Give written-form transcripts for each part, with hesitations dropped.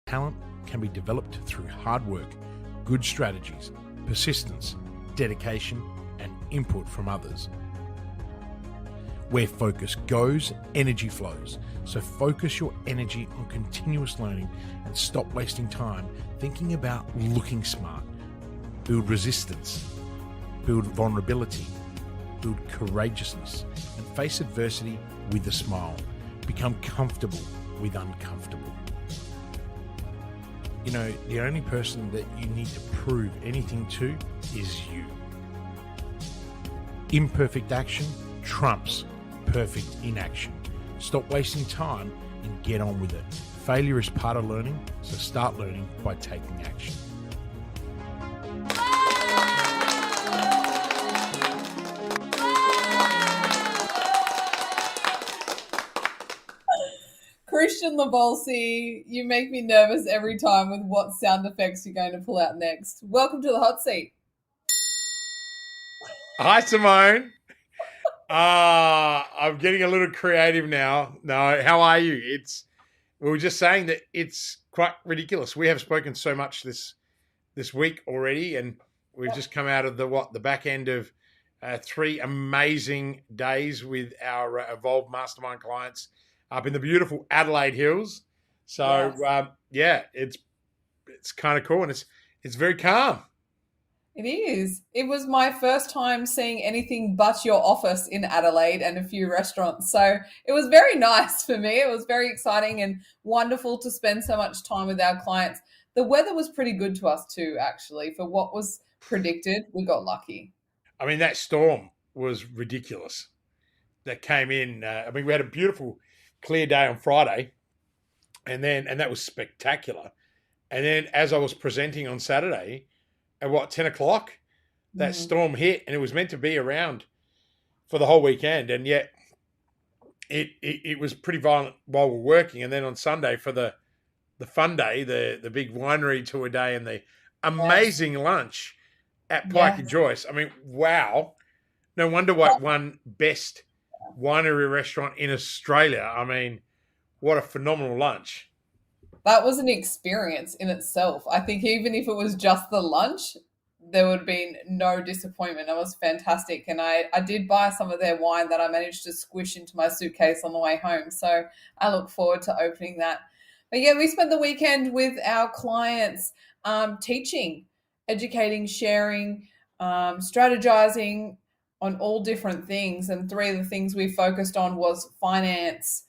Talent can be developed through hard work, good strategies, persistence, dedication, and input from others. Where focus goes, energy flows. So focus your energy on continuous learning and stop wasting time thinking about looking smart. Build resistance, build vulnerability, build courageousness, and face adversity with a smile. Become comfortable with uncomfortable. You know, the only person that you need to prove anything to is you. Imperfect action trumps perfect inaction. Stop wasting time and get on with it. Failure is part of learning, so start learning by taking action. Kristian Lavolsi, you make me nervous every time with what sound effects you're going to pull out next. Welcome to the hot seat. Hi, Simone. I'm getting a little creative now. No, how are you? We were just saying that it's quite ridiculous. We have spoken so much this week already, and we've just come out of the back end of 3 amazing days with our Evolved Mastermind clients up in the beautiful Adelaide Hills. So yes. It's kind of cool, and it's very calm. It is. It was my first time seeing anything but your office in Adelaide and a few restaurants. So it was very nice for me. It was very exciting and wonderful to spend so much time with our clients. The weather was pretty good to us too, actually. For what was predicted, we got lucky. I mean, that storm was ridiculous that came in. We had a beautiful clear day on Friday, and that was spectacular. And then as I was presenting on Saturday, at 10 o'clock, that storm hit, and it was meant to be around for the whole weekend. And yet it was pretty violent while we're working. And then on Sunday for the fun day, the big winery tour day and the amazing lunch at Pike and Joyce. I mean, wow. No wonder what won best winery restaurant in Australia. I mean, what a phenomenal lunch. That was an experience in itself. I think even if it was just the lunch, there would have been no disappointment. It was fantastic. And I did buy some of their wine that I managed to squish into my suitcase on the way home. So I look forward to opening that. But yeah, we spent the weekend with our clients teaching, educating, sharing, strategizing on all different things. And 3 of the things we focused on was finance,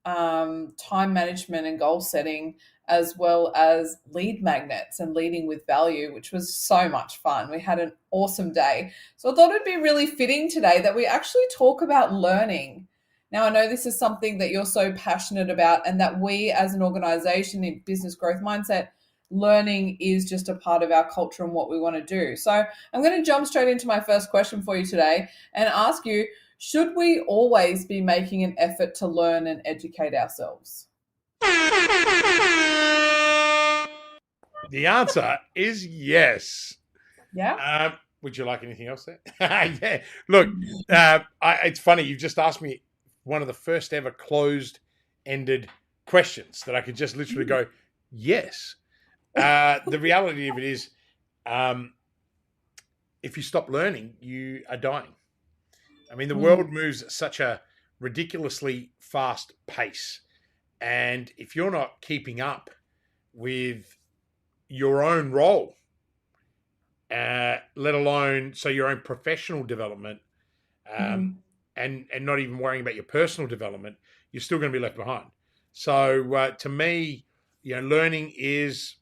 time management and goal setting, as well as lead magnets and leading with value, which was so much fun. We had an awesome day. So I thought it'd be really fitting today that we actually talk about learning. Now, I know this is something that you're so passionate about, and that we as an organization in Business Growth Mindset, learning is just a part of our culture and what we want to do. So I'm going to jump straight into my first question for you today and ask you, should we always be making an effort to learn and educate ourselves? The answer is yes. Yeah. Would you like anything else there? Yeah. Look, it's funny. You've just asked me one of the first ever closed-ended questions that I could just literally go, yes. The reality of it is, if you stop learning, you are dying. I mean, the world moves at such a ridiculously fast pace. And if you're not keeping up with your own role, let alone your own professional development, and not even worrying about your personal development, you're still going to be left behind. So to me, learning is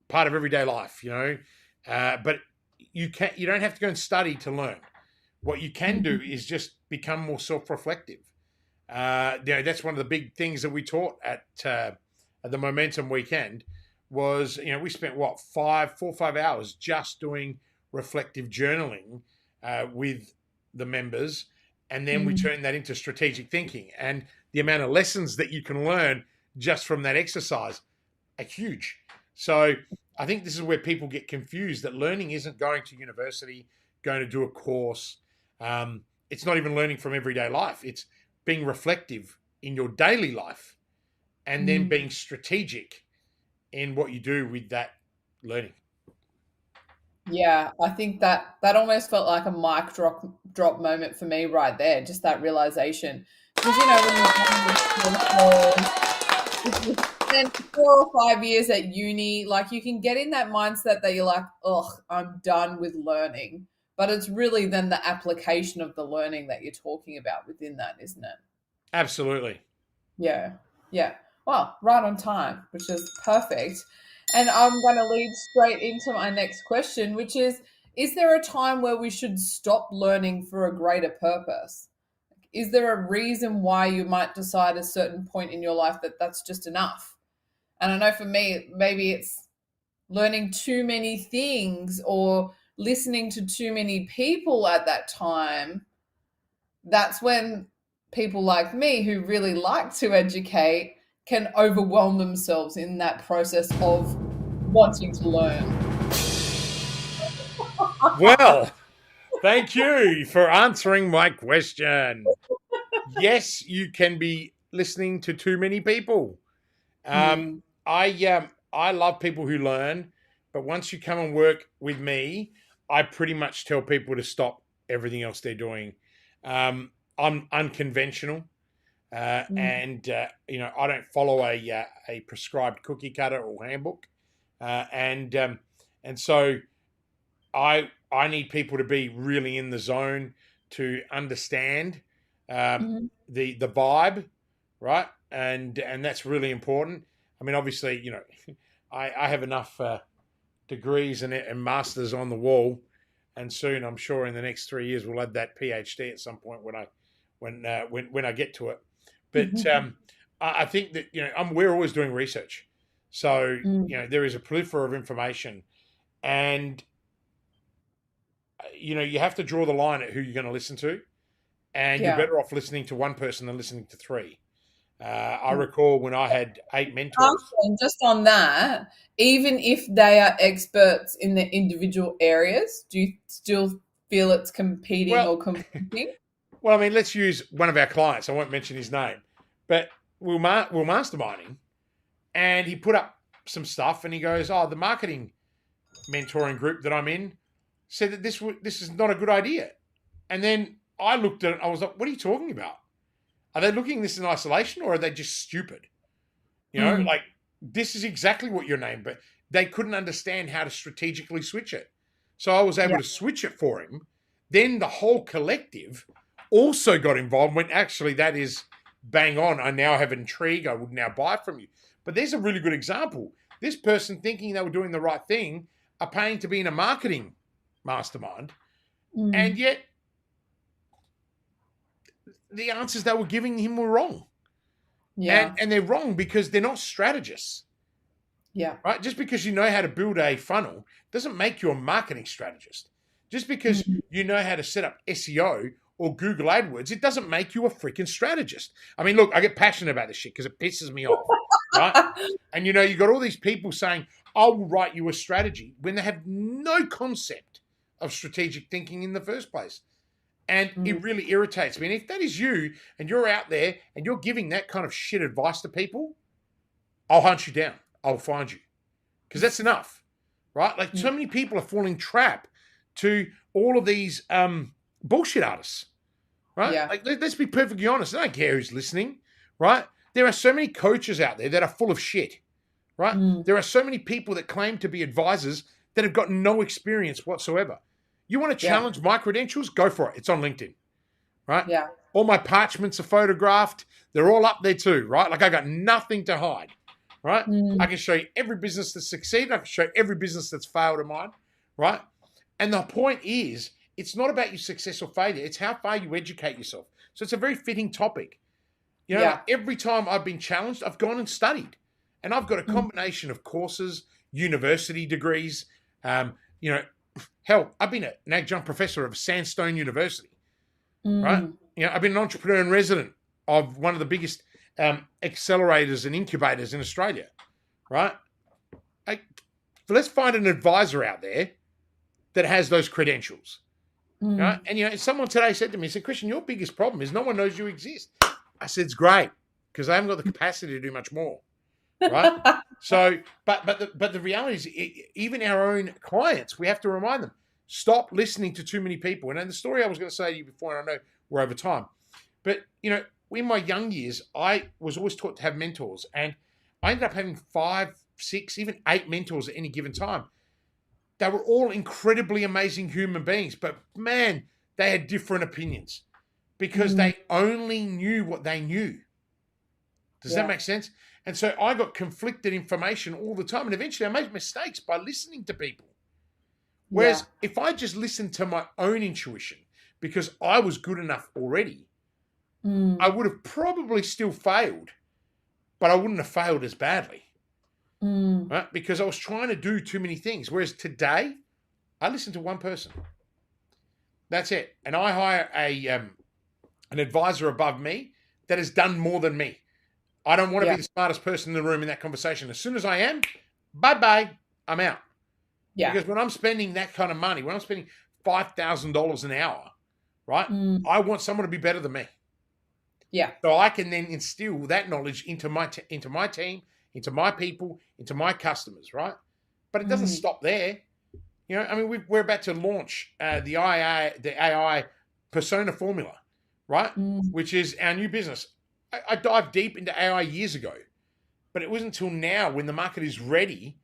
part of everyday life, but you don't have to go and study to learn. What you can do is just become more self-reflective. That's one of the big things that we taught at the Momentum weekend was, we spent 4 or 5 hours just doing reflective journaling with the members. And then we turned that into strategic thinking, and the amount of lessons that you can learn just from that exercise are huge. So I think this is where people get confused, that learning isn't going to university, going to do a course. It's not even learning from everyday life. It's being reflective in your daily life and then being strategic in what you do with that learning. Yeah, I think that almost felt like a mic drop moment for me right there, just that realization. Because when you're done with courses, if you spend 4 or 5 years at uni, like you can get in that mindset that you're like, ugh, I'm done with learning. But it's really then the application of the learning that you're talking about within that, isn't it? Absolutely. Yeah. Yeah. Well, right on time, which is perfect. And I'm going to lead straight into my next question, which is there a time where we should stop learning for a greater purpose? Is there a reason why you might decide at a certain point in your life that that's just enough? And I know for me, maybe it's learning too many things or listening to too many people at that time. That's when people like me who really like to educate can overwhelm themselves in that process of wanting to learn. Well, thank you for answering my question. Yes, you can be listening to too many people. Mm, I love people who learn, but once you come and work with me, I pretty much tell people to stop everything else they're doing. I'm unconventional, mm, and I don't follow a prescribed cookie cutter or handbook, and so I need people to be really in the zone to understand um, mhm. the vibe, right? And that's really important. I mean, obviously, I have enough degrees and masters on the wall, and soon I'm sure in the next 3 years we'll add that PhD at some point when I get to it. But I think that we're always doing research, so Mm, there is a plethora of information, and you have to draw the line at who you're going to listen to, and you're yeah. better off listening to one person than listening to three. I recall when I had 8 mentors. And just on that, even if they are experts in their individual areas, do you still feel it's competing Well, or conflicting? well, I mean, let's use one of our clients. I won't mention his name, but we're masterminding, and he put up some stuff, and he goes, "Oh, the marketing mentoring group that I'm in said that this is not a good idea." And then I looked at it, I was like, "What are you talking about? Are they looking at this in isolation, or are they just stupid?" Mm, Like this is exactly what your name, but they couldn't understand how to strategically switch it. So I was able yeah. to switch it for him. Then the whole collective also got involved. Went, actually, that is bang on. I now have intrigue. I would now buy from you. But there's a really good example. This person thinking they were doing the right thing are paying to be in a marketing mastermind, and Mm, yet the answers they were giving him were wrong. And yeah. and they're wrong because they're not strategists. Yeah. Right? Just because you know how to build a funnel doesn't make you a marketing strategist. Just because Mm, you know how to set up SEO or Google AdWords, it doesn't make you a freaking strategist. I mean, look, I get passionate about this shit because it pisses me off, right? And you got all these people saying, I will write you a strategy when they have no concept of strategic thinking in the first place. And mm, it really irritates me. And if that is you and you're out there and you're giving that kind of shit advice to people, I'll hunt you down. I'll find you. Because that's enough, right? Like mm, so many people are falling trap to all of these bullshit artists, right? yeah. Like let's be perfectly honest. I don't care who's listening, right? There are so many coaches out there that are full of shit, right? Mm, There are so many people that claim to be advisors that have got no experience whatsoever. You want to yeah. challenge my credentials? Go for it. It's on LinkedIn, right? Yeah. All my parchments are photographed. They're all up there too, right? Like I got nothing to hide, right? I Mm, can show you every business that's succeeded. I can show you every business that's failed of mine, right? And the point is, it's not about your success or failure. It's how far you educate yourself. So it's a very fitting topic. Like yeah. every time I've been challenged, I've gone and studied. And I've got a Mm, combination of courses, university degrees. You know, hell, I've been an adjunct professor of Sandstone University, right? mm, I've been an entrepreneur in resident of one of the biggest accelerators and incubators in Australia, right? Like, let's find an advisor out there that has those credentials, right? mm. And someone today said to me, said, Kristian, your biggest problem is no one knows you exist. I said, it's great because I haven't got the capacity to do much more, right? So, but the reality is, even our own clients, we have to remind them, stop listening to too many people. And then the story I was going to say to you before, and I know we're over time, but in my young years, I was always taught to have mentors, and I ended up having 5, 6, even 8 mentors at any given time. They were all incredibly amazing human beings, but man, they had different opinions because they only knew what they knew. Does that make sense? And so I got conflicted information all the time. And eventually I made mistakes by listening to people. Whereas if I just listened to my own intuition, because I was good enough already, I would have probably still failed, but I wouldn't have failed as badly. Right? Because I was trying to do too many things. Whereas today, I listen to one person. That's it. And I hire an advisor above me that has done more than me. I don't want to be the smartest person in the room in that conversation. As soon as I am, bye-bye, I'm out. Yeah. Because when I'm spending that kind of money, when I'm spending $5,000 an hour, right, I want someone to be better than me. Yeah. So I can then instill that knowledge into my team, into my people, into my customers, right? But it doesn't stop there. We're about to launch the AI persona formula, right? Which is our new business. I dived deep into AI years ago, but it wasn't until now, when the market is ready,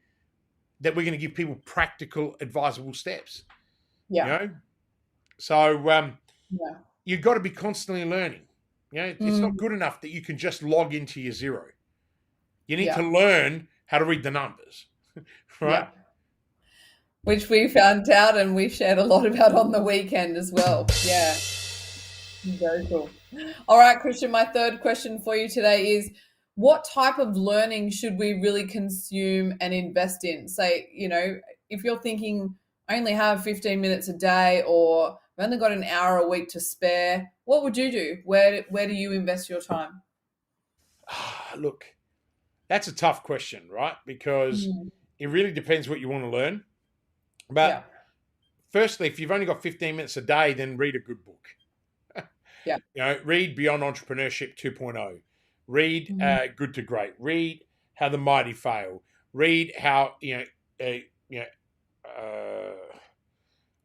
that we're going to give people practical, advisable steps. Yeah. So you've got to be constantly learning. It's not good enough that you can just log into your zero. You need to learn how to read the numbers, right? Yeah. Which we found out, and we shared a lot about on the weekend as well. Yeah. Very cool. All right, Kristian, my third question for you today is, what type of learning should we really consume and invest in? Say, if you're thinking, I only have 15 minutes a day, or I've only got an hour a week to spare, what would you do? Where do you invest your time? Look, that's a tough question, right? Because it really depends what you want to learn. But firstly, if you've only got 15 minutes a day, then read a good book. Read Beyond Entrepreneurship 2.0. Read Good to Great. Read How the Mighty Fail. Read how I'm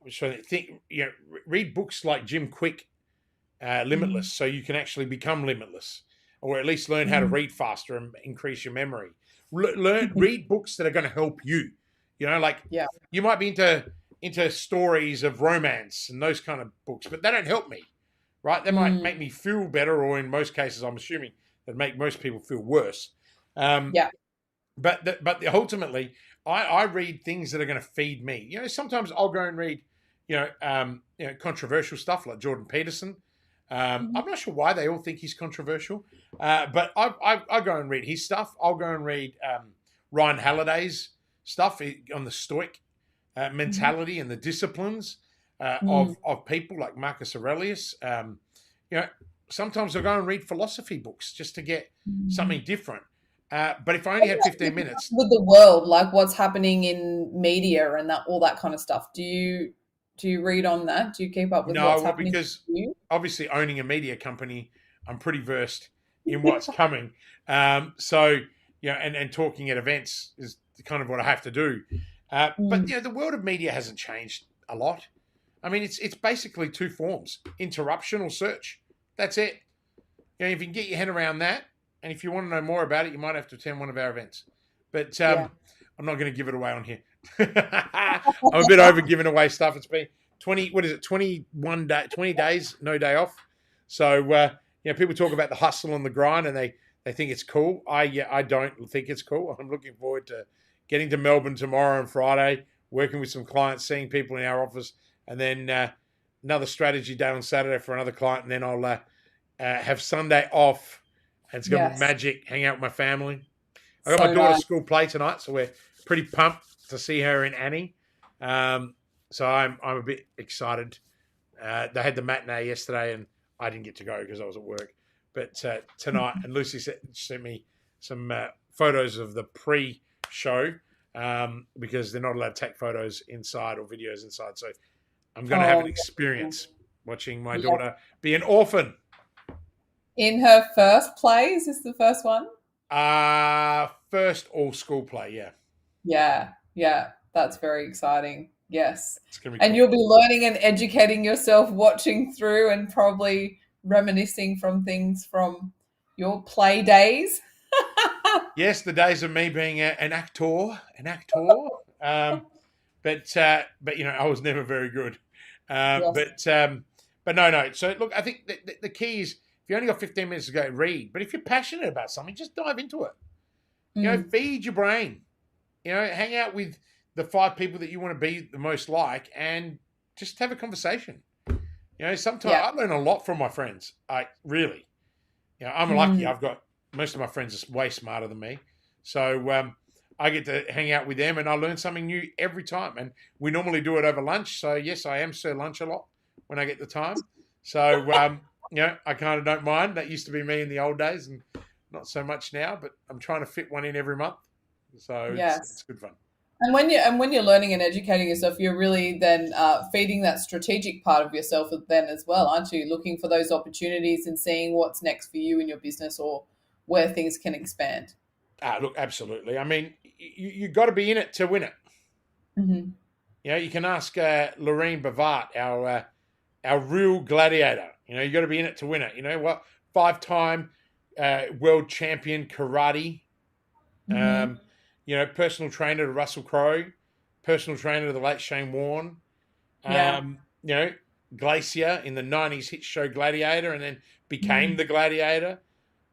just trying to think. Read books like Jim Quick, Limitless, so you can actually become limitless, or at least learn how to read faster and increase your memory. Read books that are going to help you. You might be into stories of romance and those kind of books, but they don't help me. Right? They might make me feel better, or in most cases, I'm assuming, that make most people feel worse. But ultimately, I read things that are going to feed me. Sometimes I'll go and read, controversial stuff like Jordan Peterson. I'm not sure why they all think he's controversial, but I go and read his stuff. I'll go and read Ryan Halliday's stuff on the Stoic mentality and the disciplines of people like Marcus Aurelius. Sometimes I'll go and read philosophy books just to get something different. But if I only had 15 minutes, with the world, like what's happening in media and all that kind of stuff, do you read on that? Do you keep up with what's happening? No, because obviously owning a media company, I'm pretty versed in what's coming. And talking at events is kind of what I have to do. But the world of media hasn't changed a lot. I mean, it's basically two forms: interruption or search. That's it. If you can get your head around that, and if you want to know more about it, you might have to attend one of our events. But I'm not going to give it away on here. I'm a bit over giving away stuff. It's been 21 days, no day off. So people talk about the hustle and the grind, and they think it's cool. I don't think it's cool. I'm looking forward to getting to Melbourne tomorrow and Friday, working with some clients, seeing people in our office, and then another strategy day on Saturday for another client, and then I'll have Sunday off, and it's going to be magic, hang out with my family. I got my daughter's school play tonight, so we're pretty pumped to see her in Annie. So I'm a bit excited. They had the matinee yesterday, and I didn't get to go because I was at work. But tonight, and Lucy sent me some photos of the pre-show because they're not allowed to take photos inside or videos inside. So I'm going to have an experience watching my daughter be an orphan. In her first play? Is this the first one? First all school play, yeah. Yeah, that's very exciting. Yes. It's gonna be And cool. you'll be learning and educating yourself, watching through and probably reminiscing from things from your play days. Yes, the days of me being an actor. But I was never very good. Yes. But no. So look, I think the key is if you only got 15 minutes to go, read. But if you're passionate about something, just dive into it. Mm, Feed your brain. Hang out with the 5 people that you want to be the most like, and just have a conversation. Sometimes yeah. I learn a lot from my friends. I really, I'm lucky. Mm, I've got most of my friends are way smarter than me, so I get to hang out with them, and I learn something new every time. And we normally do it over lunch. So yes, I am Sir Lunch a lot when I get the time. So I kind of don't mind. That used to be me in the old days, and not so much now. But I'm trying to fit one in every month, so it's yes. good fun. And when you're learning and educating yourself, you're really then feeding that strategic part of yourself then as well, aren't you? Looking for those opportunities and seeing what's next for you in your business or where things can expand. Look, absolutely. I mean, you got to be in it to win it. Hmm. You can ask Lorraine Bavart, our real gladiator. You got to be in it to win it. You know what? 5-time world champion karate. Hmm. Personal trainer to Russell Crowe, personal trainer to the late Shane Warne. Yeah. Um, you know, Glacier in the '90s hit show Gladiator, and then became Mm. the Gladiator.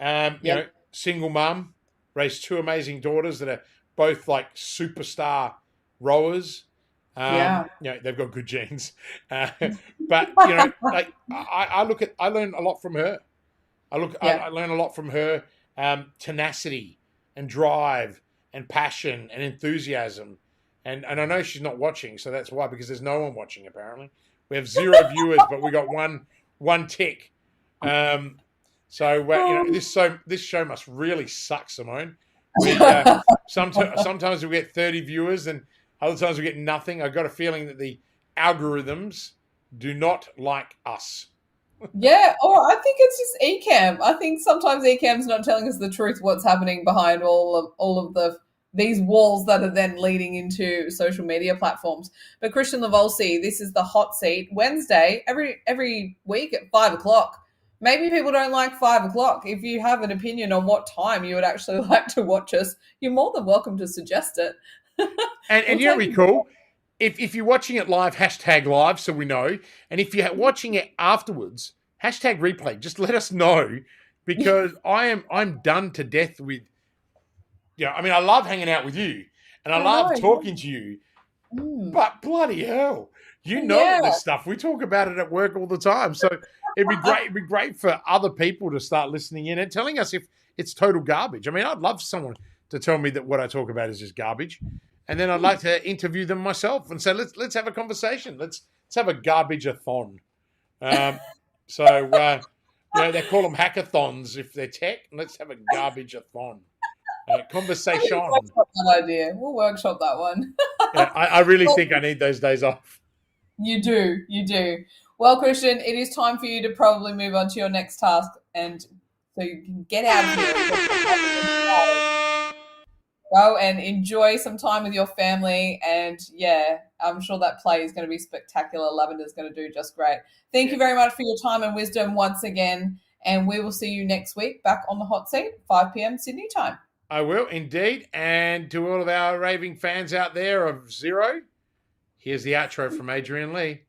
Yep. Single mum, raised 2 amazing daughters that are both like superstar rowers. Yeah. They've got good genes, but like I learn a lot from her. Yeah. I learn a lot from her tenacity and drive and passion and enthusiasm. And I know she's not watching, so that's why, because there's no one watching apparently. We have 0 viewers, but we got one tick. Um, this show must really suck, Simone. We sometimes we get 30 viewers, and other times we get nothing. I got a feeling that the algorithms do not like us. Yeah, or I think it's just Ecamm. I think sometimes Ecamm's not telling us the truth, what's happening behind all of these walls that are then leading into social media platforms. But Christian Lavolsi, this is the hot seat Wednesday every week at 5 o'clock. Maybe people don't like 5 o'clock. If you have an opinion on what time you would actually like to watch us, you're more than welcome to suggest it. And We'll you know, take be it. cool. If you're watching it live, hashtag live, so we know. And if you're watching it afterwards, hashtag replay. Just let us know, because I'm done to death with. I mean, I love hanging out with you, and I I know. love talking to you. Mm. But bloody hell, Yeah. this stuff. We talk about it at work all the time. So it'd be great. It'd be great for other people to start listening in and telling us if it's total garbage. I mean, I'd love someone to tell me that what I talk about is just garbage, and then I'd like to interview them myself and say, let's have a conversation. Let's have a garbage-a-thon. Um, they call them hackathons if they're tech. Let's have a garbage-a-thon. Conversation. We'll workshop that idea. We'll workshop that one. Yeah, I really think I need those days off. You do. You do. Well, Christian, it is time for you to probably move on to your next task, and so you can get out of here. Go and enjoy some time with your family. And yeah, I'm sure that play is going to be spectacular. Lavender's going to do just great. Thank you very much for your time and wisdom once again. And we will see you next week back on the hot seat, 5 p.m. Sydney time. I will indeed. And to all of our raving fans out there of Zero, here's the outro from Adrian Lee.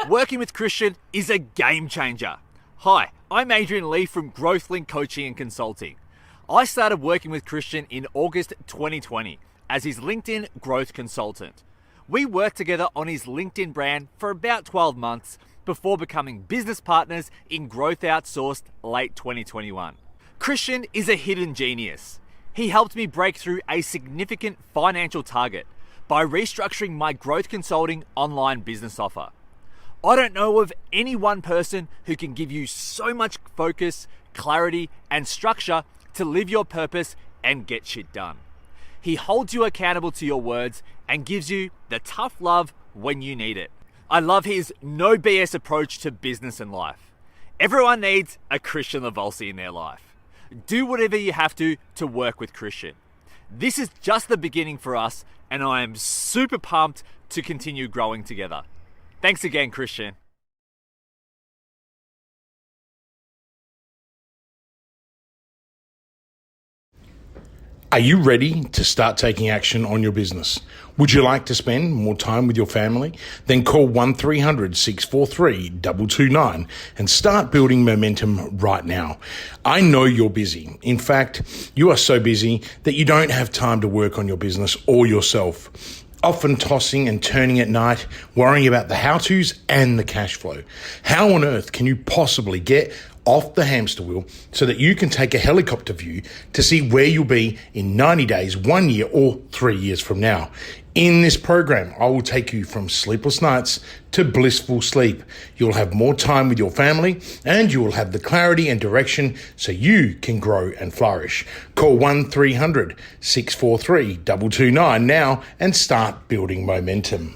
Working with Kristian is a game changer. Hi, I'm Adrian Lee from GrowthLink Coaching and Consulting. I started working with Kristian in August 2020 as his LinkedIn growth consultant. We worked together on his LinkedIn brand for about 12 months before becoming business partners in Growth Outsourced late 2021. Kristian is a hidden genius. He helped me break through a significant financial target by restructuring my growth consulting online business offer. I don't know of any one person who can give you so much focus, clarity, and structure to live your purpose and get shit done. He holds you accountable to your words and gives you the tough love when you need it. I love his no BS approach to business and life. Everyone needs a Kristian Lavolsi in their life. Do whatever you have to work with Kristian. This is just the beginning for us, and I am super pumped to continue growing together. Thanks again, Kristian. Are you ready to start taking action on your business? Would you like to spend more time with your family? Then call 1300-643-229 and start building momentum right now. I know you're busy. In fact, you are so busy that you don't have time to work on your business or yourself. Often tossing and turning at night, worrying about the how-tos and the cash flow. How on earth can you possibly get off the hamster wheel so that you can take a helicopter view to see where you'll be in 90 days, 1 year, or 3 years from now? In this program, I will take you from sleepless nights to blissful sleep. You'll have more time with your family and you will have the clarity and direction so you can grow and flourish. Call 1300-643-229 now and start building momentum.